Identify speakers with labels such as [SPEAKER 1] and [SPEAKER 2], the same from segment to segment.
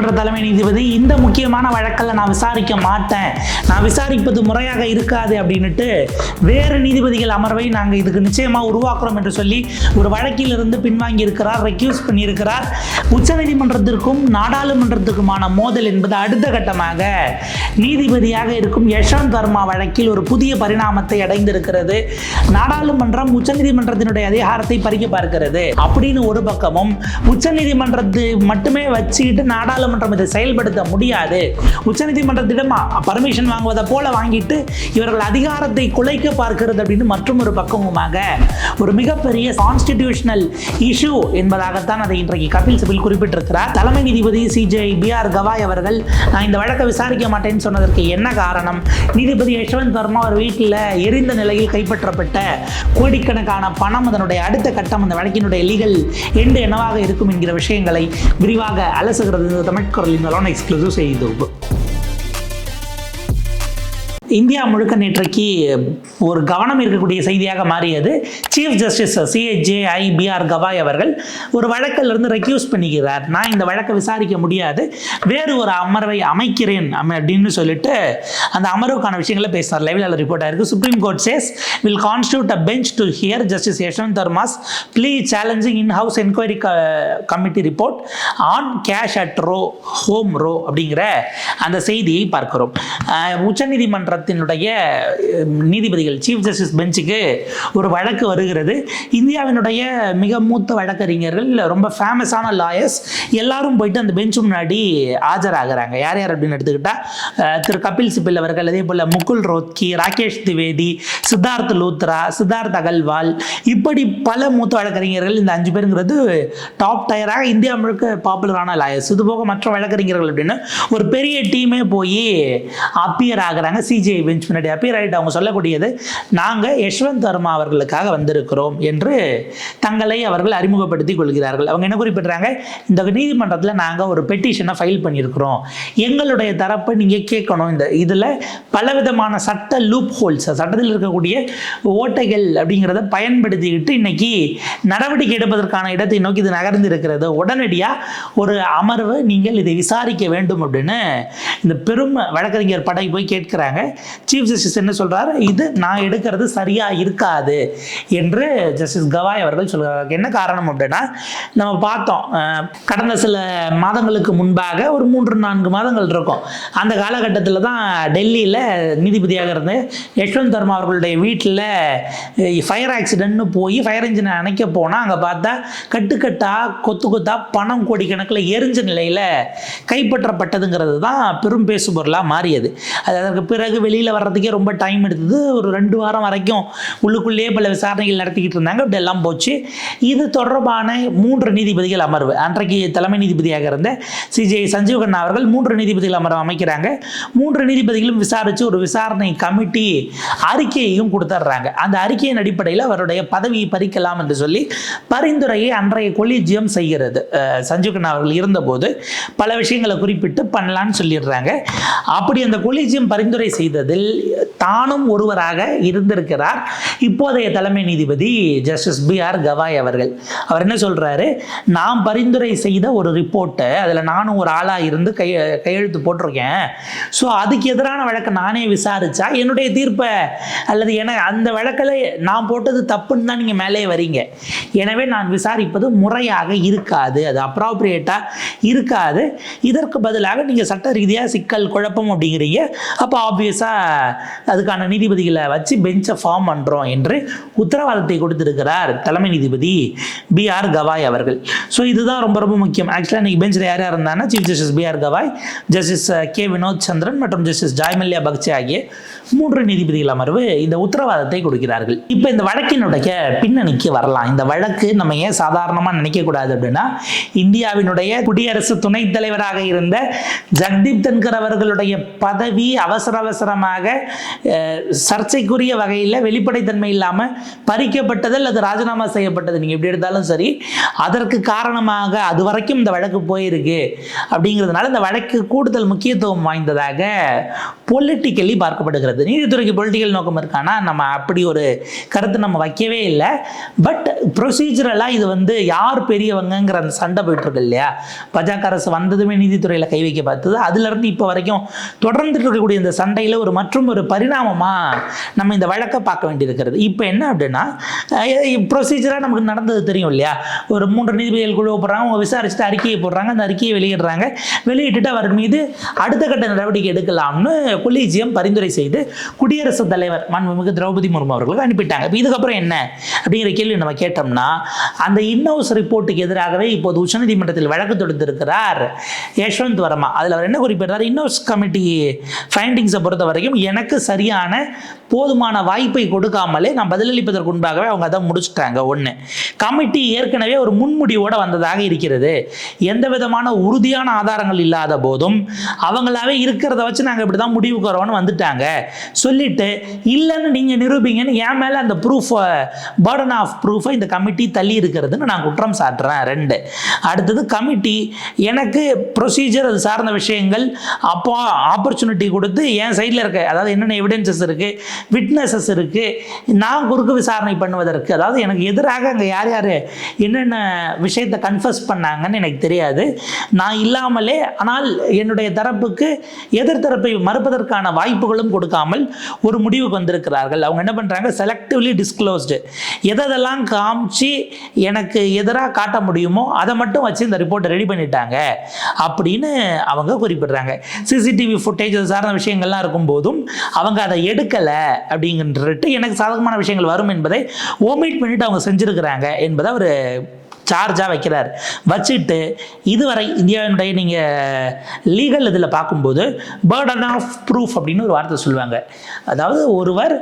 [SPEAKER 1] உச்சநீதிமன்ற தலைமை நீதிபதி இந்த முக்கியமான வழக்கில் நான் விசாரிக்க மாட்டேன், நான் விசாரிப்பது முறையாக இருக்காது அப்படின்னுட்டு வேறு நீதிபதிகள் அமர்வை நாங்கள் இதுக்கு நிச்சயமாக உருவாக்குறோம் என்று சொல்லி ஒரு வழக்கிலிருந்து பின்வாங்கி இருக்கிறார், ரெக்யூஸ் பண்ணியிருக்கிறார். உச்சநீதிமன்றத்திற்கும் நாடாளுமன்றத்துக்குமான மோதல் என்பது அடுத்த கட்டமாக நீதிபதியாக இருக்கும் யஷ்வந்த் வர்மா வழக்கில் ஒரு புதிய பரிணாமத்தை அடைந்திருக்கிறது. நாடாளுமன்றம் உச்சநீதிமன்றத்தினுடைய அதிகாரத்தை பறிக்க பார்க்கிறது அப்படின்னு ஒரு பக்கமும், உச்சநீதிமன்றத்தை மட்டுமே வச்சுக்கிட்டு நாடாளுமன்றம் இதை செயல்படுத்த முடியாது, உச்சநீதிமன்றத்திடம் பர்மிஷன் வாங்குவதை போல வாங்கிட்டு இவர்கள் அதிகாரத்தை குலைக்க பார்க்கிறது அப்படின்னு மற்றும் ஒரு பக்கமுமாக ஒரு மிகப்பெரிய கான்ஸ்டிடியூஷனல் இஷ்யூ என்பதாகத்தான் அதை இன்றைக்கு கபில் சிபில் குறிப்பிட்டிருக்கிறார். தலைமை நீதிபதி சிஜே பி.ஆர். கவாய் அவர்கள் நான் இந்த வழக்கை விசாரிக்க மாட்டேன்னு சொன்னதற்கு என்ன காரணம், நீதிபதி யஷ்வந்த் வர்மா அவர் வீட்டில் எரிந்த நிலையில் கைப்பற்றப்பட்ட கோடிக்கணக்கான பணம், அதனுடைய அடுத்த கட்டம், அந்த வழக்கினுடைய லீகல் எண்டு என்னவாக இருக்கும் என்கிற விஷயங்களை விரிவாக அலசுகிறது தமிழ் குரலின் எக்ஸ்க்ளூசிவ் செய்தி தொகுப்பு. இந்தியா முழுக்க நேற்றைக்கு ஒரு கவனம் இருக்கக்கூடிய செய்தியாக மாறியது. Chief justice CJ B.R.. Gavai அவர்கள் ஒரு வழக்கிலிருந்து ரெக்யூஸ் பண்ணிக்கிறார். நான் இந்த வழக்கை விசாரிக்க முடியாது, வேறு ஒரு அமர்வை அமைக்கிறேன் அப்படின்னு சொல்லிட்டு அந்த அமர்வுக்கான விஷயங்களை பேசினார். லைவ்ல ரிப்போர்ட் ஆயிருக்கு. Supreme court says will constitute a bench to hear justice Yashwant Varma's plea challenging in house enquiry committee report on cash at home row அப்படிங்கிற அந்த செய்தியை பார்க்கிறோம். உச்சநீதிமன்ற நீதிபதிகள் சீஃப் ஜஸ்டிஸ் பெஞ்சுக்கு ஒரு வழக்கு வருகிறது. இந்தியாவினுடைய மிக மூத்த வழக்கறிஞர்கள், ரொம்ப ஃபேமஸான லாயர்ஸ் எல்லாரும் போயிட்டு அந்த பெஞ்ச் முன்னாடி ஆஜராகிறாங்க. யார் யார் அப்படின்னு எடுத்துக்கிட்டா திரு கபில் சிபில் அவர்கள், அதே போல முகுல் ரோத்கி, ராகேஷ் திவேதி, சித்தார்த் லூத்ரா, சித்தார்த் அகல்வால், இப்படி பல மூத்த வழக்கறிஞர்கள். இந்த 5 பேருங்கிறது டாப் டயராக இந்தியா முழுக்க பாப்புலரான லாயர்ஸ். இது போக மற்ற வழக்கறிஞர்கள் அப்படின்னு ஒரு பெரிய டீமே போய் அப்பியர் ஆகிறாங்க. சிஜே பெஞ்ச் முன்னாடி அப்பியர் ஆகிட்டு அவங்க சொல்லக்கூடியது, நாங்கள் யஷ்வந்த் வர்மா அவர்களுக்காக வந்திருக்கிறோம் என்று தங்களை அவர்கள் அறிமுகப்படுத்திக் கொள்கிறார்கள். அவங்க என்ன குறிப்பிட்றாங்க, இந்த நீதிமன்றத்தில் நாங்கள் ஒரு பெட்டிஷனை ஃபைல் பண்ணியிருக்கிறோம், எங்களுடைய தரப்பை நீங்கள் கேட்கணும், இந்த இதில் பலவிதமான சட்ட லூப் ஹோல்ஸ், சட்டத்தில் இருக்கக்கூடிய ஓட்டைகள் அப்படிங்கிறத பயன்படுத்திக்கிட்டு இன்னைக்கு நடவடிக்கை எடுப்பதற்கான இடத்தை நோக்கி இது நகர்ந்து இருக்கிறது, உடனடியாக ஒரு அமர்வு நீங்கள் இதை விசாரிக்க வேண்டும் அப்படின்னு இந்த பெரும் வழக்கறிஞர் படை போய் கேட்கிறாங்க. சீஃப் ஜஸ்டிஸ் என்ன சொல்றாரு, இது நான் எடுக்கிறது சரியா இருக்காது என்று ஜஸ்டிஸ் கவாய் அவர்கள் சொல்கிறார். என்ன காரணம் அப்படின்னா, நம்ம பார்த்தோம் கடந்த சில மாதங்களுக்கு முன்பாக ஒரு 3-4 மாதங்கள் இருக்கும், அந்த காலகட்டத்தில் தான் டெல்லியில் நீதிபதியாக இருந்து யஷ்வந்த் வர்மா அவர்களுடைய வீட்டில் ஃபயர் ஆக்சிடென்ட்னு போய் ஃபயர் இன்ஜினை அணைக்க போனால் அங்கே பார்த்தா கட்டுக்கட்டா கொத்து கொத்தா பணம் கோடிக்கணக்கில் எரிஞ்ச நிலையில் கைப்பற்றப்பட்டதுங்கிறது தான் பெரும் பேசுபொருளாக மாறியது. அதற்கு பிறகு வெளியில் வர்றதுக்கே ரொம்ப டைம் எடுத்தது. ஒரு 2 வாரம் வரைக்கும் உள்ளுக்குள்ளேயே பல விசாரணைகள் நடத்திக்கிட்டு இருந்தாங்க. இப்படி எல்லாம் போச்சு. இது தொடர்பான 3 நீதிபதிகள் அமர்வு, அன்றைக்கு தலைமை நீதிபதியாக இருந்த சிஜே சஞ்சீவ் கண்ணா அவர்கள் 3 நீதிபதிகள் அமர்வு அமைக்கிறாங்க. 3 நீதிபதிகளும் விசாரித்து ஒரு விசாரணை கமிட்டி அறிக்கையையும் கொடுத்துட்றாங்க. அந்த அறிக்கையின் அடிப்படையில் அவருடைய பதவியை பறிக்கலாம் என்று சொல்லி பரிந்துரையை அன்றைய கொலீஜியம் செய்கிறது. சஞ்சீவ் கண்ணா அவர்கள் இருந்தபோது பல விஷயங்களை குறிப்பிட்டு பண்ணலான்னு சொல்லிடுறாங்க. அப்படி அந்த கொலீஜியம் பரிந்துரை செய்ததில் தானும் ஒருவராக இருந்திருக்கிறார் இப்போதைய தலைமை நீதிபதி ஜஸ்டிஸ் பி.ஆர். கவாய் அவர்கள். அவர் என்ன சொல்றாரு, நான் பரிந்துரை செய்த ஒரு ரிப்போர்ட்டை, அதில் நானும் ஒரு ஆளாக இருந்து கையெழுத்து போட்டிருக்கேன், ஸோ அதுக்கு எதிரான வழக்கை நானே விசாரிச்சா என்னுடைய தீர்ப்பை அல்லது அந்த வழக்கில் நான் போட்டது தப்புன்னு தான் நீங்கள் மேலே வரீங்க, எனவே நான் விசாரிப்பது முறையாக இருக்காது, அது அப்ராப்ரியேட்டாக இருக்காது, இதற்கு பதிலாக நீங்கள் சட்ட ரீதியாக சிக்கல் குழப்பம் அப்படிங்கிறீங்க, அப்போ ஆப்வியஸாக அதுக்கான நீதிபதிகளை வச்சு பெஞ்சை ஃபார்ம் பண்ணுறோம் என்று உத்தரவாதத்தை கொடுத்திருக்கிறார் தலைமை நீதிபதி பி.ஆர். கவாய் அவர்கள். ஸோ இதுதான் ரொம்ப ரொம்ப முக்கியம். ஆக்சுவலாக இன்னைக்கு பெஞ்சில் யார் யார் இருந்தாங்கன்னா, chief justice B R. Gavai, justice K. Vinod Chandran மற்றும் ஜஸ்டிஸ் ஜாய்மல்யா பக்சே ஆகிய 3 நீதிபதிகள் அமர்வு இந்த உத்தரவாதத்தை கொடுக்கிறார்கள். இப்போ இந்த வழக்கினுடைய பின்னணிக்கு வரலாம். இந்த வழக்கு நம்ம ஏன் சாதாரணமாக நினைக்கக்கூடாது அப்படின்னா, இந்தியாவினுடைய குடியரசு துணைத் தலைவராக இருந்த ஜக்தீப் தன்கர் அவர்களுடைய பதவி அவசர காரணமாக சர்ச்சைக்குரிய வகையில் வெளிப்படைத்தன்மை இல்லாமல் பறிக்கப்பட்டது அல்லது ராஜினாமா செய்யப்பட்டது, நீங்கள் எப்படி எடுத்தாலும் சரி, அதற்கு காரணமாக அது வரைக்கும் இந்த வழக்கு போயிருக்கு. அப்படிங்கிறதுனால இந்த வழக்கு கூடுதல் முக்கியத்துவம் வாய்ந்ததாக பொலிட்டிக்கலி பார்க்கப்படுகிறது. நீதித்துறைக்கு பொலிட்டிக்கல் நோக்கம் இருக்கானா, நம்ம அப்படி ஒரு கருத்து நம்ம வைக்கவே இல்லை. பட் ப்ரொசீஜரலாக இது வந்து யார் பெரியவங்கிற அந்த சண்டை போயிட்டு இருக்கு இல்லையா. பாஜக அரசு வந்ததுமே நீதித்துறையில் கை வைக்க பார்த்தது, அதுலேருந்து இப்போ வரைக்கும் தொடர்ந்துட்டு இருக்கக்கூடிய இந்த சண்டையில் மற்றும் ஒரு பரிணாமமாக நம்ம இந்த வழக்கை பார்க்க வேண்டியிருக்கிறது. இப்போ என்ன அப்படின்னா, ப்ரொசீஜராக நமக்கு நடந்தது தெரியும் இல்லையா. ஒரு 3 நீதிபதிகள் குழு போடுறாங்க, அவங்க விசாரிச்சுட்டு அறிக்கையை போடுறாங்க, அந்த அறிக்கையை வெளியிடுறாங்க. வெளியிட்டுட்டு அவர் மீது அடுத்த கட்ட நடவடிக்கை எடுக்கலாம்னு கொலீஜியம் பரிந்துரை செய்து குடியரசுத் தலைவர் மாண்புமிகு திரௌபதி முர்மு அவர்களுக்கு அனுப்பிட்டாங்க. இப்போ இதுக்கப்புறம் என்ன அப்படிங்கிற கேள்வி நம்ம கேட்டோம்னா, அந்த இன்னவுஸ் ரிப்போர்ட்டுக்கு எதிராகவே இப்போது உச்சநீதிமன்றத்தில் வழக்கு தொடுத்திருக்கிறார் யஷ்வந்த் வர்மா. அதில் அவர் என்ன குறிப்பிட்டார், இன்னவுஸ் கமிட்டி ஃபைண்டிங்ஸை பொறுத்த வரைக்கும் எனக்கு சரியான போதுமான வாய்ப்பை கொடுக்காமலே நான் பதிலளிப்பதற்கு முன்பாகவே அவங்க அதை முடிச்சுட்டாங்க. ஒன்று, கமிட்டி ஏற்கனவே ஒரு முன்முடிவோடு வந்ததாக இருக்கிறது. எந்த விதமான உறுதியான ஆதாரங்கள் இல்லாத போதும் அவங்களாவே இருக்கிறத வச்சு நாங்கள் இப்படி தான் முடிவுக்கு வரோன்னு வந்துட்டாங்க. சொல்லிட்டு இல்லைன்னு நீங்கள் நிரூபிங்கன்னு என் மேலே அந்த பர்டன் ஆஃப் ப்ரூஃபை இந்த கமிட்டி தள்ளி இருக்கிறதுன்னு நான் குற்றம் சாட்டுறேன். 2, அடுத்தது கமிட்டி எனக்கு ப்ரொசீஜர் அது சார்ந்த விஷயங்கள் அப்போ ஆப்பர்ச்சுனிட்டி கொடுத்து என் சைடில் இருக்க, அதாவது என்னென்ன எவிடன்சஸ் இருக்குது, விட்னஸஸ் இருக்குது, நான் குறுக்கு விசாரணை பண்ணுவதற்கு, அதாவது எனக்கு எதிராக அங்கே யார் யார் என்னென்ன விஷயத்தை கன்ஃபஸ் பண்ணாங்கன்னு எனக்கு தெரியாது. நான் இல்லாமலே ஆனால் என்னுடைய தரப்புக்கு எதிர்த்தரப்பை மறுப்பதற்கான வாய்ப்புகளும் கொடுக்காமல் ஒரு முடிவுக்கு வந்திருக்கிறார்கள். அவங்க என்ன பண்ணுறாங்க, செலக்டிவ்லி டிஸ்க்ளோஸ்டு, எதெல்லாம் காமிச்சு எனக்கு எதிராக காட்ட முடியுமோ அதை மட்டும் வச்சு இந்த ரிப்போர்ட்டை ரெடி பண்ணிட்டாங்க அப்படின்னு அவங்க குறிப்பிடுறாங்க. சிசிடிவி ஃபுட்டேஜ் சார்ந்த விஷயங்கள்லாம் இருக்கும்போதும் அவங்க அதை எடுக்கலை அப்படிங்கிட்டு எனக்கு சாதகமான விஷயங்கள் வரும் என்பதை ஓமிட் பண்ணிட்டு அவங்க செஞ்சுருக்கிறாங்க என்பதை அவர் சார்ஜாக வைக்கிறார். வச்சுட்டு இதுவரை இந்தியாவினுடைய நீங்கள் லீகல் இதில் பார்க்கும்போது பர்டன் ஆஃப் ப்ரூஃப் அப்படின்னு ஒரு வார்த்தை சொல்லுவாங்க. அதாவது ஒருவர்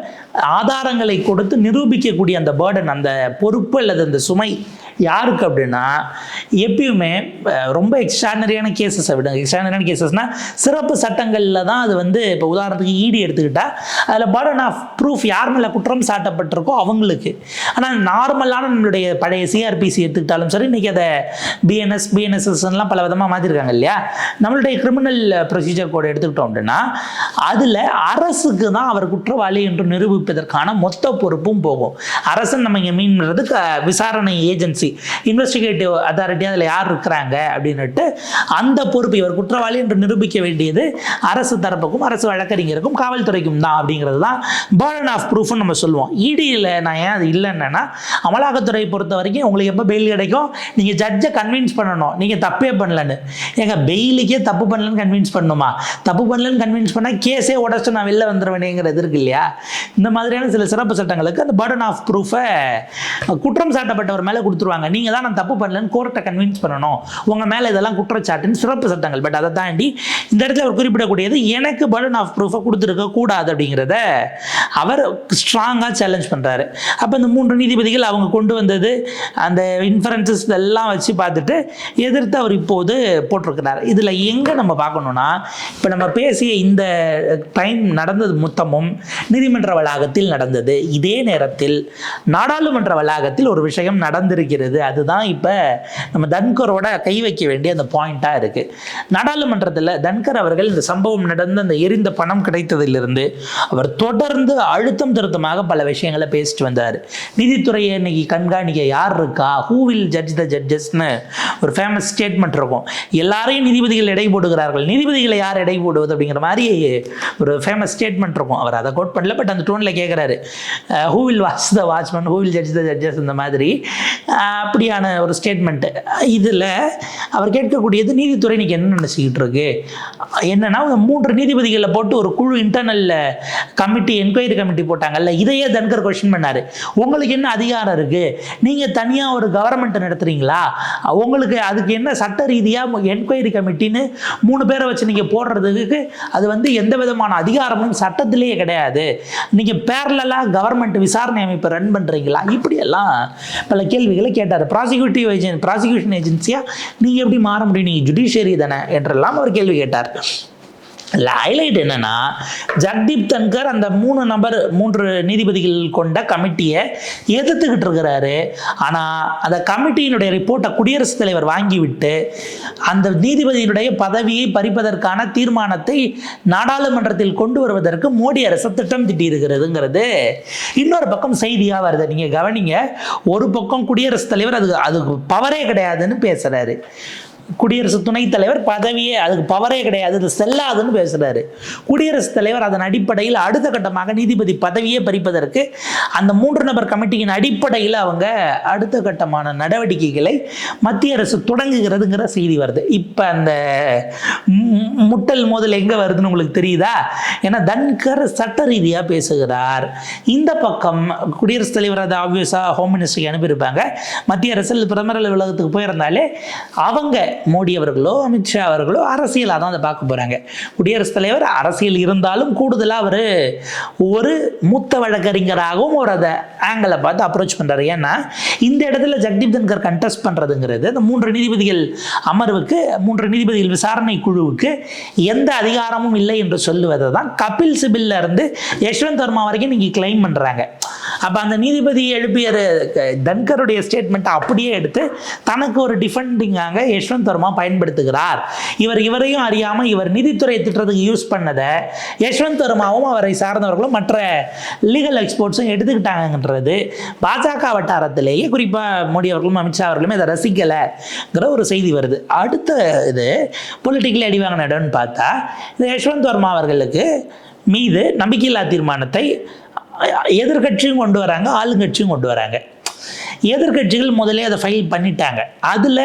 [SPEAKER 1] ஆதாரங்களை கொடுத்து நிரூபிக்கக்கூடிய அந்த பர்டன், அந்த பொறுப்பு அல்லது அந்த சுமை யாருக்கு அப்படின்னா, எப்பயுமே ரொம்ப எக்ஸ்ட்ரானரியான கேசஸை விட, எக்ஸ்ட்ரானரியான கேசஸ்னால் சிறப்பு சட்டங்களில் தான் அது வந்து, இப்போ உதாரணத்துக்கு இடி எடுத்துக்கிட்டால் அதில் பர்டன் ஆஃப் ப்ரூஃப் யார் மேலே குற்றம் சாட்டப்பட்டிருக்கோ அவங்களுக்கு. ஆனால் நார்மலான நம்மளுடைய பழைய சிஆர்பிசி எடுத்துக்கிட்டாலும் சரி, இன்றைக்கி அதை பிஎன்எஸ்எஸ்லாம் பல விதமாக மாற்றிருக்காங்க இல்லையா. நம்மளுடைய கிரிமினல் ப்ரொசீஜர் கோட் எடுத்துக்கிட்டோம் அப்படின்னா அதில் அரசுக்கு தான் அவர் குற்றவாளி என்று நிரூபிப்பதற்கான மொத்த பொறுப்பும் போகும். அரசன் நம்ம இங்கே மீன் பண்ணுறது விசாரணை ஏஜென்சி, இன்வெஸ்டிகேட்டிவ் அத்தாரிட்டி, அதில் யார் இருக்கிறாங்க அப்படின்னுட்டு அந்த பொறுப்பு, இவர் குற்றவாளி என்று நிரூபிக்க வேண்டியது அரசு தரப்புக்கும் அரசு வழக்கறிஞருக்கும் காவல்துறைக்கும் தான். அப்படிங்கிறது தான் பர்டன் ஆஃப் ப்ரூஃப்னு நம்ம சொல்லுவோம். இடியில் நான் ஏன் அது இல்லைன்னா, அமலாக்கத்துறை பொறுத்த வரைக்கும் உங்களுக்கு எப்போ பெயில் கிடைக்கும், நீங்கள் ஜட்ஜை கன்வின்ஸ் பண்ணணும் நீங்கள் தப்பே பண்ணலன்னு. எங்கள் பெயிலுக்கே தப்பு பண்ணலன்னு கன்வின்ஸ் பண்ணணுமா? தப்பு பண்ணலன்னு கன்வின்ஸ் பண்ணால் கேஸே உடச்சு நான் வெளில வந்துடுவேனேங்கிறது இருக்கு இல்லையா. இந்த மாதிரியான சில சிறப்பு சட்டங்களுக்கு அந்த பர்டன் ஆஃப் ப்ரூஃபை குற்றம் சாட்டப்பட்டவர் மேலே கொடுத்துருவாங்க. நீங்கள் தான் நான் தப்பு பண்ணலன்னு கோர்ட்டை கன்வின்ஸ் பண்ணணும், உங்கள் மேலே இதெல்லாம் குற்றச்சாட்டுன்னு சிறப்பு சட்டங்கள். பட் அதை தாண்டி இந்த இடத்துல அவர் குறிப்பிடக்கூடியது எனக்கு பர்டன் ஆஃப் ப்ரூஃபை கொடுத்துருக்க கூடாது அப்படிங்கிறத அவர் ஸ்ட்ராங்காக சேலஞ்ச் பண்ணுறாரு. அப்போ இந்த 3 நீதிபதிகள் அவங்க கொண்டு வந்தது அந்த இன்ஃபரன்சஸ் எல்லாம் வச்சு பார்த்துட்டு எதிர்த்து அவர் இப்போது போட்டிருக்கிறார். இதில் எங்கே நம்ம பார்க்கணுன்னா, இப்போ நம்ம பேசிய இந்த டைம் நடந்தது மொத்தமும் நீதிமன்ற வளாகத்தில் நடந்தது. இதே நேரத்தில் நாடாளுமன்ற வளாகத்தில் ஒரு விஷயம் நடந்திருக்கிறது. அதுதான் இப்போ நம்ம தன்கரோட கை வைக்க வேண்டிய அந்த பாயிண்டாக இருக்குது. நாடாளுமன்றத்தில் தன்கர் அவர்கள் இந்த சம்பவம் நடந்து அந்த எரிந்த பணம் கிடைத்ததிலிருந்து அவர் தொடர்ந்து அழுத்தம் திருத்தமாக பல விஷயங்களை பேசிட்டு வந்தார். நீதித்துறையை இன்னைக்கு கண்காணிக்க யார் இருக்கா, ஹூ வில் ஜட்ஜ் த ஜட்ஜஸ்னு ஒரு ஃபேமஸ் ஸ்டேட்மெண்ட் இருக்கும். எல்லாரையும் நீதிபதிகள் எடை போடுகிறார்கள், நீதிபதிகளை யார் எடை போடுவது அப்படிங்கிற மாதிரி ஒரு ஃபேமஸ் ஸ்டேட்மெண்ட் இருக்கும். அவர் அதை கோட் பண்ணல, பட் அந்த டோனில் கேட்குறாரு, who will watch the watchman, who will judge the judges, இந்த மாதிரி அப்படியான ஒரு ஸ்டேட்மெண்ட்டு. இதில் அவர் கேட்கக்கூடியது நீதித்துறை இன்னைக்கு என்ன நினச்சிக்கிட்டு இருக்கு என்னன்னா, 3 நீதிபதிகளை போட்டு ஒரு குழு இன்டர்னல் கமிட்டி, என்கொயரி கமிட்டி போட்டாங்கல்ல, இதையே தன்கர் கொஸ்டின் பண்ணார். உங்களுக்கு என்ன அதிகாரம் இருக்குது, நீங்கள் தனியாக ஒரு கவர்மெண்ட்டை நடத்துகிறீங்களா, உங்களுக்கு அதுக்கு என்ன சட்ட ரீதியாக என்கொயரி கமிட்டின்னு 3 பேரை வச்சு நீங்கள் போடுறதுக்கு அது வந்து எந்த விதமான அதிகாரமும் சட்டத்திலேயே கிடையாது, நீங்கள் பேரலாக கவர்மெண்ட் விசாரணை அமைப்பை ரன் பண்ணுறீங்களா, இப்படியெல்லாம் பல கேள்விகளை கேட்டார். ப்ராசிக்யூஷன் ஏஜென்சியாக நீங்கள் எப்படி மாற முடியும், நீங்கள் ஜுடிஷியரி தானே என்றெல்லாம் அவர் கேள்வி கேட்டார். ஹைலைட் என்னன்னா, ஜக்தீப் தன்கர் அந்த 3 நீதிபதிகள் கொண்ட கமிட்டியை எதிர்த்துக்கிட்டு இருக்கிறாரு. ஆனால் அந்த கமிட்டியினுடைய ரிப்போர்ட்டை குடியரசுத் தலைவர் வாங்கிவிட்டு அந்த நீதிபதியினுடைய பதவியை பறிப்பதற்கான தீர்மானத்தை நாடாளுமன்றத்தில் கொண்டு வருவதற்கு மோடி அரசு திட்டம் தீட்டியிருக்கிறதுங்கிறது இன்னொரு பக்கம் செய்தியாக வருது. நீங்கள் கவனிங்க, ஒரு பக்கம் குடியரசுத் தலைவர் அதுக்கு பவரே கிடையாதுன்னு பேசுகிறாரு. குடியரசு துணைத் தலைவர் பதவியே அதுக்கு பவரே கிடையாது, அது செல்லாதுன்னு பேசுறாரு. குடியரசுத் தலைவர் அதன் அடிப்படையில் அடுத்த கட்டமாக நீதிபதி பதவியே பறிப்பதற்கு அந்த 3 நபர் கமிட்டியின் அடிப்படையில் அவங்க அடுத்த கட்டமான நடவடிக்கைகளை மத்திய அரசு தொடங்குகிறதுங்கிற செய்தி வருது. இப்போ அந்த முட்டல் மோதல் எங்கே வருதுன்னு உங்களுக்கு தெரியுதா? ஏன்னா தன்கர் சட்ட ரீதியாக பேசுகிறார். இந்த பக்கம் குடியரசுத் தலைவர் அதை ஆப்வியஸாக ஹோம் மினிஸ்டருக்கு அனுப்பியிருப்பாங்க. மத்திய அரசில் பிரதமர் அலுவலகத்துக்கு போயிருந்தாலே அவங்க மோடி அவர்களோ அமித்ஷா அவர்களோ அரசியலாக தான் அதை பார்க்க போகிறாங்க. குடியரசுத் தலைவர் அரசியல் இருந்தாலும் கூடுதலாக அவர் ஒரு மூத்த வழக்கறிஞராகவும் ஒரு அதை ஆங்கிளை பார்த்து அப்ரோச் பண்ணுறாரு. ஏன்னா இந்த இடத்துல ஜக்தீப் தன்கர் கண்டெஸ்ட் பண்ணுறதுங்கிறது அந்த 3 நீதிபதிகள் அமர்வுக்கு 3 நீதிபதிகள் விசாரணை குழுவுக்கு எந்த அதிகாரமும் இல்லை என்று சொல்லுவதை தான் கபில் சிபில்ல இருந்து யஷ்வந்த் வர்மா வரைக்கும் நீங்கள் கிளைம் பண்ணுறாங்க. அப்போ அந்த நீதிபதி எழுப்பிய தன்கருடைய ஸ்டேட்மெண்ட்டை அப்படியே எடுத்து தனக்கு ஒரு டிஃபெண்டிங்காக யஷ்வந்த் வர்மா பயன்படுத்துகிறார். இவரையும் அறியாமல் இவர் நீதித்துறை திட்டத்துக்கு யூஸ் பண்ணதை யஷ்வந்த் வர்மாவும் அவரை சார்ந்தவர்களும் மற்ற லீகல் எக்ஸ்பர்ட்ஸும் எடுத்துக்கிட்டாங்கன்றது பாஜக வட்டாரத்திலேயே குறிப்பாக மோடி அவர்களும் அமித்ஷா அவர்களுமே அதை ரசிக்கலைங்கிற ஒரு செய்தி வருது. அடுத்த இது பொலிட்டிக்கலி அடிவாங்கின இடம்னு பார்த்தா இந்த யஷ்வந்த் வர்மா அவர்களுக்கு மீது நம்பிக்கையில்லா தீர்மானத்தை எதிர்கட்சியும் கொண்டு வராங்க, ஆளுங்கட்சியும் கொண்டு வராங்க. எதிர்கட்சிகள் முதலே அதை ஃபைல் பண்ணிட்டாங்க. அதில்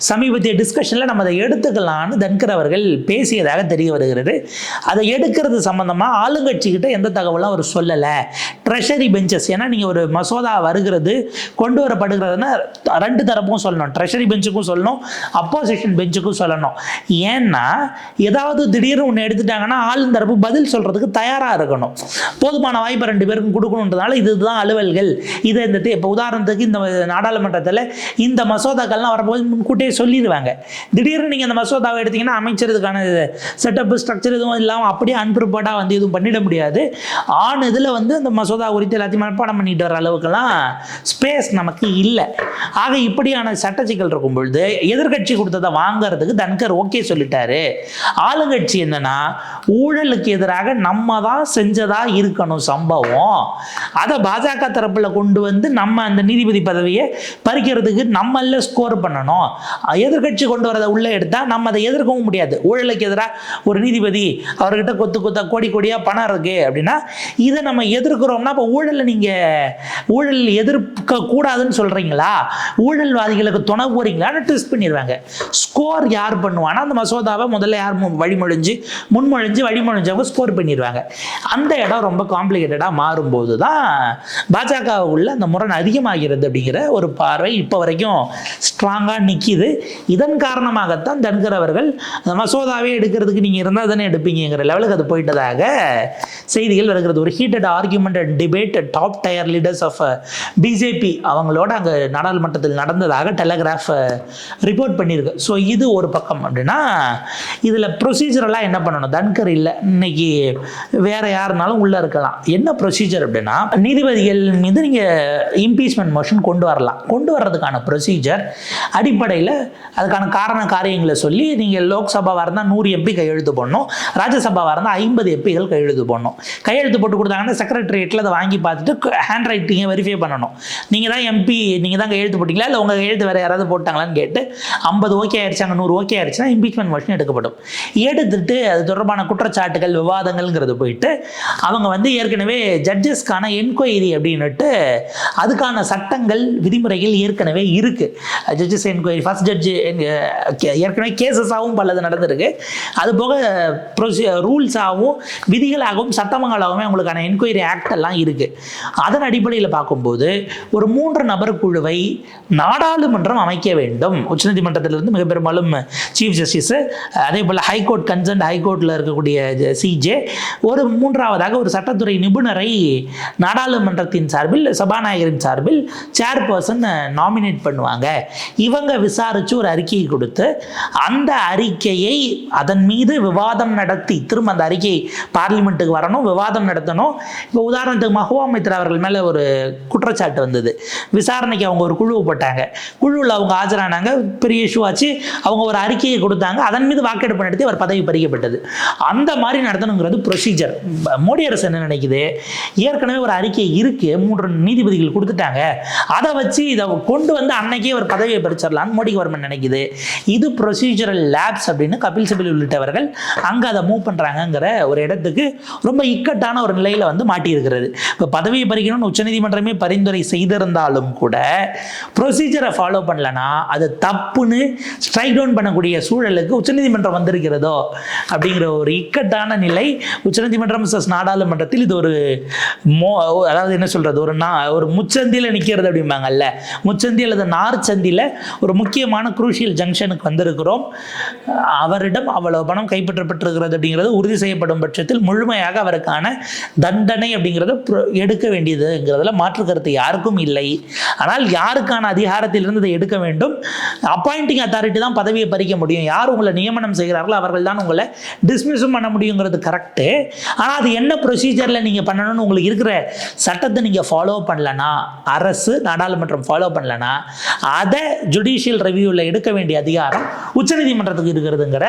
[SPEAKER 1] சமீபத்திய டிஸ்கஷனில் நம்ம அதை எடுத்துக்கலான்னு தன்கர் அவர்கள் பேசியதாக தெரிய வருகிறது. அதை எடுக்கிறது சம்பந்தமாக ஆளுங்கட்சிக்கிட்ட எந்த தகவலும் அவர் சொல்லலை. ட்ரெஷரி பெஞ்சஸ், ஏன்னா நீங்கள் ஒரு மசோதா வருகிறது கொண்டு வரப்படுகிறதுனா 2 தரப்பும் சொல்லணும். ட்ரெஷரி பெஞ்சுக்கும் சொல்லணும், அப்போசிஷன் பெஞ்சுக்கும் சொல்லணும். ஏன்னா ஏதாவது திடீர்னு ஒன்று எடுத்துட்டாங்கன்னா ஆளும் தரப்பு பதில் சொல்கிறதுக்கு தயாராக இருக்கணும். போதுமான வாய்ப்பை 2 பேருக்கும் கொடுக்கணுன்றதுனால இதுதான் அலுவல்கள். இதை இந்த இப்போ உதாரணத்துக்கு இந்த நாடாளுமன்றத்தில் இந்த மசோதாக்கள்லாம் வரப்போது முன்கூட்டியே சொல்லிடுவாங்க. திடீர்னு நீங்கள் அந்த மசோதாவை எடுத்தீங்கன்னா அமைச்சர் இதுக்கான செட்டப் ஸ்ட்ரக்சர் எதுவும் இல்லாமல் அப்படியே அன்பிரிப்பேர்டாக வந்து எதுவும் பண்ணிட முடியாது. இதில் வந்து அந்த மசோதா குறித்து எல்லாத்தையும் மனப்பாடம் பண்ணிட்டு வர அளவுக்குலாம் ஸ்பேஸ் நமக்கு இல்லை. ஆக இப்படியான சட்ட சிக்கல் இருக்கும் பொழுது எதிர்கட்சி கொடுத்ததை வாங்கிறதுக்கு தன்கர் ஓகே சொல்லிட்டாரு. ஆளுங்கட்சி என்னன்னா ஊழலுக்கு எதிராக நம்ம தான் செஞ்சதா இருக்கணும் சம்பவம், அதை பாஜக தரப்பில் கொண்டு வந்து நம்ம அந்த நீதிபதி பதவியை பறிக்கிறதுக்கு நம்மள ஸ்கோர் பண்ணணும். எதிர்கட்சி கொண்டு வரதை உள்ளே எடுத்தால் நம்ம அதை எதிர்க்கவும் முடியாது. ஊழலுக்கு எதிராக ஒரு நீதிபதி அவர்கிட்ட கொத்து கோடியாக பணம் இருக்கு அப்படின்னா இதை நம்ம எதிர்க்கிறோம்னா இப்போ ஊழல் எதிர்க்க கூடாதுன்னு சொல்றீங்களா, ஊழல்வாதிகளுக்கு துணை போறீங்களான்னு ட்விஸ்ட் பண்ணிடுவாங்க. ஸ்கோர் யார் பண்ணுவானா அந்த மசோதாவை முதல்ல யார் முன்மொழிஞ்சு வழிமொழிஞ்சவங்க ஸ்கோர் பண்ணிடுவாங்க. அந்த இடம் ரொம்ப காம்ப்ளிகேட்டடாக மாறும்போது தான் பாஜக உள்ள அந்த முரண் அதிகமாகிறது அப்படிங்கிற ஒரு பார்வை இப்போ வரைக்கும் ஸ்ட்ராங்காக நிற்கிது. இதன் காரணமாகத்தான் தன்கர் அவர்கள் அந்த மசோதாவே எடுக்கிறதுக்கு நீங்கள் இருந்தால் தானே எடுப்பீங்கிற லெவலுக்கு அது போயிட்டதாக செய்திகள் வருகிறது. ஒரு heated argument and debate top tier leaders of BJP அவங்களோட அங்கே நாடாளுமன்றத்தில் நடந்ததாக டெலகிராஃப் ரிப்போர்ட் பண்ணியிருக்கு. ஸோ இது ஒரு பக்கம் அப்படின்னா இதில் ப்ரொசீஜரெல்லாம் என்ன பண்ணணும்? தன்கர் இல்லை, இன்னைக்கு வேற யாருனாலும் உள்ளே இருக்கலாம். என்ன ப்ரொசீஜர் அப்படின்னா நீதிபதிகள் மீது நீங்கள் இம்பீச்மெண்ட் மோஷன் கொண்டு வர்றதுக்கான ப்ரொசீஜர் அடிப்படையில் அதுக்கான காரியங்களை சொல்லி நீங்கள் லோக்சபாவாக இருந்தால் 100 MP கையெழுத்து போடணும், ராஜ்யசபாவாக இருந்தால் 50 MPகள் கையெழுத்து போடணும். கையெழுத்து போட்டு கொடுத்தாங்கன்னா செக்ரட்டரியேட்டில் அதை வாங்கி பார்த்துட்டு ஹேண்ட் ரைட்டிங்கை வெரிஃபை பண்ணணும். நீங்கள் தான் MP, நீங்கள் தான் கையெழுத்து போட்டிங்களா இல்லை உங்கள் கையெழுத்து வேறு யாராவது போட்டாங்களான்னு கேட்டு 50 ஓகே ஆயிடுச்சு, அங்கே 100 ஓகே ஆயிடுச்சுன்னா இம்பீச்மெண்ட் மோஷன் எடுக்கப்படும். எடுத்துட்டு அது தொடர்பான குற்றச்சாட்டுகள் விவாதங்கள்ங்கிறது போயிட்டு அவங்க வந்து ஏற்கனவே ஜட்ஜஸ்க்கான என்கொயரி அப்படின்னுட்டு அதுக்கான சட்டங்கள் விதிமுறைகள் ஏற்கனவே இருக்கு. ஜட்ஜஸ் என்கொயரி, ஃபர்ஸ்ட் ஜட்ஜு ஏற்கனவே கேசஸாகவும் பலது நடந்திருக்கு. அது போக ரூல்ஸாகவும் விதிகளாகவும் சட்டமங்களாகவும் அவங்களுக்கான என்கொயரி ஆக்ட் எல்லாம் இருக்கு. அதன் அடிப்படையில் பார்க்கும்போது ஒரு 3 நபர் குழுவை நாடாளுமன்றம் அமைக்க வேண்டும். உச்சநீதிமன்றத்திலிருந்து மிக பெரும்பாலும் சீஃப் ஜஸ்டிஸ், அதே போல் ஹைகோர்ட் கன்சர்ன் ஹைகோர்ட்டில் இருக்கக்கூடிய CJ, ஒரு 3ஆவதாக ஒரு சட்டத்துறை நிபுணரை நாடாளுமன்றத்தின் சார்பில் சபாநாயகரின் சார்பில் சேர்பர்சன் நாமினேட் பண்ணுவாங்க. இவங்க விசாரித்து ஒரு அறிக்கையை கொடுத்து அந்த அறிக்கையை அதன் மீது விவாதம் நடத்தி திரும்ப அந்த அறிக்கை பார்லிமெண்ட்டுக்கு வரணும், விவாதம் நடத்தணும். இப்போ உதாரணத்துக்கு மஹுவா மித்ரா அவர்கள் மேலே ஒரு குற்றச்சாட்டு வந்தது. விசாரணைக்கு அவங்க ஒரு குழுவை போட்டாங்க. குழுவில் அவங்க ஆஜரானாங்க, பெரிய இஷ்யூ ஆச்சு. அவங்க ஒரு அறிக்கையை கொடுத்தாங்க, அதன் மீது வாக்கெடுப்பு நடத்தி அவர் பதவி பறிக்கப்பட்டது. அந்த மாதிரி நடத்தணுங்கிறது ப்ரொசீஜர். மோடி அரசு என்ன நினைக்குது, ஏற்கனவே ஒரு அறிக்கை இருக்கு, 3 நீதிபதிகள் கொடுத்துட்டாங்க, அதை வச்சு இதை கொண்டு வந்து அன்னைக்கே ஒரு பதவியை பறிச்சிடலான்னு மோடி கவர்மெண்ட் நினைக்குது. இது ப்ரொசீஜரல் லேப்ஸ் அப்படின்னு கபில் சிபல் உள்ளிட்டவர்கள் அங்கே அதை மூவ் பண்ணுறாங்கங்கிற ஒரு இடத்துக்கு ரொம்ப இக்கட்டான ஒரு நிலையில் வந்து மாட்டியிருக்கிறது. இப்போ பதவியை பறிக்கணும்னு உச்சநீதிமன்றமே பரிந்துரை செய்திருந்தாலும் கூட ப்ரொசீஜரை ஃபாலோ பண்ணலன்னா அது தப்புன்னு ஸ்ட்ரைக் டவுன் பண்ணக்கூடிய சூழலுக்கு உச்சநீதிமன்றம் வந்திருக்கிறதோ அப்படிங்கிற ஒரு இக்கட்டான நிலை உச்சநீதிமன்றம் நாடாளுமன்றத்தில் இது ஒரு அதாவது என்ன சொல்றது, ஒரு முச்சந்தியில் நிற்கிறது அப்படிம்பாங்கல்ல, முச்சந்தி அல்லது நார்ச்சந்தியில் ஒரு முக்கியமான குரூஷியல் ஜங்ஷனுக்கு வந்திருக்கிறோம். அவரிடம் அவ்வளவு பணம் கைப்பற்றப்பட்டிருக்கிறது அப்படிங்கிறது உறுதி செய்யப்படும் பட்சத்தில் முழுமையாக அவருக்கான தண்டனை அப்படிங்கிறத எடுக்க வேண்டியதுங்கிறதுல மாற்று கருத்து யாருக்கும் இல்லை. ஆனால் யாருக்கான அதிகாரத்திலிருந்து இதை எடுக்க வேண்டும்? அப்பாயிண்டிங் அத்தாரிட்டி தான் பதவியை பறிக்க முடியும். யார் உங்களை நியமனம் செய்கிறார்களோ அவர்கள் தான் உங்களை டிஸ்மிஸும் பண்ண முடியுங்கிறது கரெக்டு. ஆனால் அது என்ன ப்ரொசீஜரில் நீங்கள் பண்ணணும்னு உங்களுக்கு இருக்கிற சட்டத்தை நீங்கள் ஃபாலோ பண்ணலனா, அரசு நாடாளுமன்றம் ஃபாலோ பண்ணலனா அதை ஜுடிஷியல் ரிவ்யூவில் எடுக்க வேண்டிய அதிகாரம் உச்சநீதிமன்றத்துக்கு இருக்கிறதுங்கிற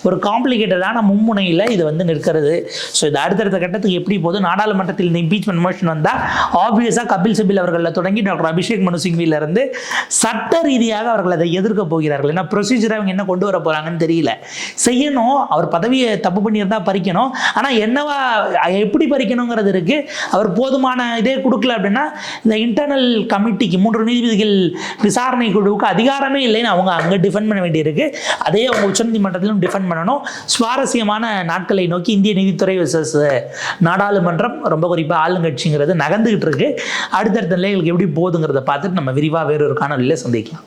[SPEAKER 1] ஒரு காம்ப்ளிகேட்டடான மும்முனையில் இது வந்து நிற்கிறது. ஸோ இது அடுத்தடுத்த கட்டத்துக்கு எப்படி போகுது? நாடாளுமன்றத்தில் இந்த இம்பீச்மெண்ட் மோஷன் வந்தால் ஆப்வியஸாக கபில் சிபில் அவர்களில் தொடங்கி டாக்டர் அபிஷேக் மனு சிங்வியிலிருந்து சட்ட ரீதியாக அவர்கள் அதை எதிர்க்க போகிறார்கள். ஏன்னா ப்ரொசீஜரை அவங்க என்ன கொண்டு வர போகிறாங்கன்னு தெரியல. செய்யணும், அவர் பதவியை தப்பு பண்ணியிருந்தா பறிக்கணும். ஆனால் என்னவா எப்படி பறிக்கணுங்கிறது இருக்குது. அவர் போதுமான இதே கொடுக்கல அப்படின்னா இந்த இன்டர்னல் கமிட்டிக்கு 3 நீதிபதிகள் விசாரணை குழுவுக்கு அதிகாரமே இல்லைன்னு அவங்க அங்கே டிஃபெண்ட் பண்ண வேண்டியிருக்கு. அதே அவங்க உச்சநீதிமன்றத்திலும் டிஃபெண்ட் பண்ணணும். சுவாரஸ்யமான நாட்களை நோக்கி இந்திய நீதித்துறை விசஸ் நாடாளுமன்றம், ரொம்ப குறிப்பாக ஆளுங்கட்சிங்கிறது நகர்ந்துகிட்டு இருக்கு. அடுத்தடுத்த நிலைகளுக்கு எப்படி போகுதுங்கிறத பார்த்துட்டு நம்ம விரிவாக வேறொரு காணொலியில் சந்திக்கலாம்.